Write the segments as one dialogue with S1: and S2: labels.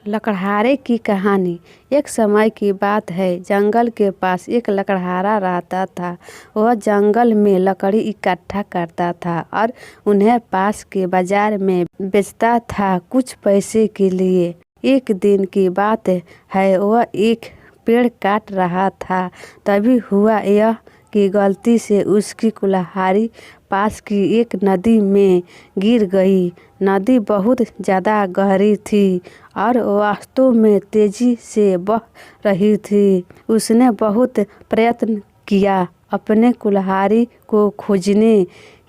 S1: लकड़हारे की कहानी। एक समय की बात है, जंगल के पास एक लकड़हारा रहता था। वह जंगल में लकड़ी इकट्ठा करता था और उन्हें पास के बाजार में बेचता था कुछ पैसे के लिए। एक दिन की बात है, वह एक पेड़ काट रहा था। तभी हुआ यह कि गलती से उसकी कुल्हाड़ी पास की एक नदी में गिर गई। नदी बहुत ज़्यादा गहरी थी और वास्तव में तेजी से बह रही थी। उसने बहुत प्रयत्न किया अपने कुल्हाड़ी को खोजने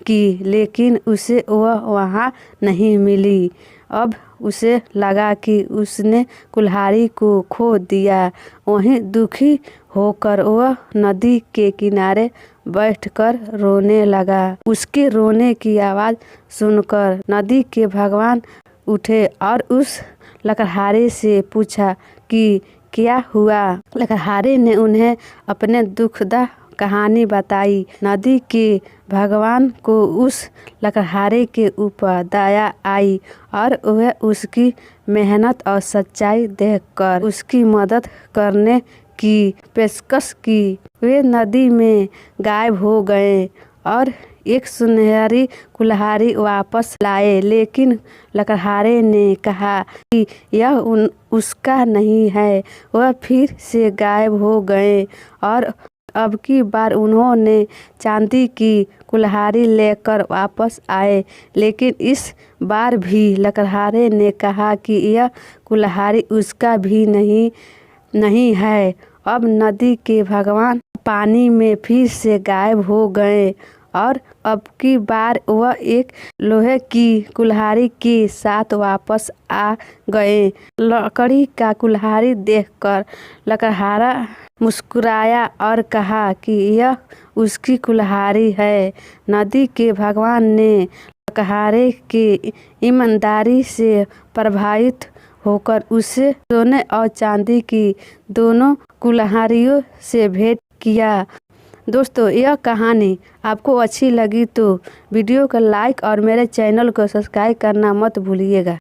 S1: की, लेकिन उसे वह वहाँ नहीं मिली। अब उसे लगा कि उसने कुल्हाड़ी को खो दिया। वहीं दुखी होकर वह नदी के किनारे बैठकर रोने लगा। उसके रोने की आवाज़ सुनकर नदी के भगवान उठे और उस लकड़हारे से पूछा कि क्या हुआ। लकड़हारे ने उन्हें अपने दुखदा कहानी बताई। नदी के भगवान को उस लकड़हारे के ऊपर दया आई और वह उसकी मेहनत और सच्चाई देखकर उसकी मदद करने की पेशकश की। वे नदी में गायब हो गए और एक सुनहरी कुल्हाड़ी वापस लाए, लेकिन लकड़हारे ने कहा कि यह उसका नहीं है। वह फिर से गायब हो गए और अब की बार उन्होंने चांदी की कुल्हाड़ी लेकर वापस आए, लेकिन इस बार भी लकड़हारे ने कहा कि यह कुल्हाड़ी उसका भी नहीं है। अब नदी के भगवान पानी में फिर से गायब हो गए और अब की बार वह एक लोहे की कुल्हाड़ी के साथ वापस आ गए। लकड़ी का कुल्हाड़ी देखकर लकड़हारा मुस्कुराया और कहा कि यह उसकी कुल्हाड़ी है। नदी के भगवान ने लकड़हारे के ईमानदारी से प्रभावित होकर उसे सोने और चांदी की दोनों कुल्हाड़ियों से भेंट किया। दोस्तों, यह कहानी आपको अच्छी लगी तो वीडियो को लाइक और मेरे चैनल को सब्सक्राइब करना मत भूलिएगा।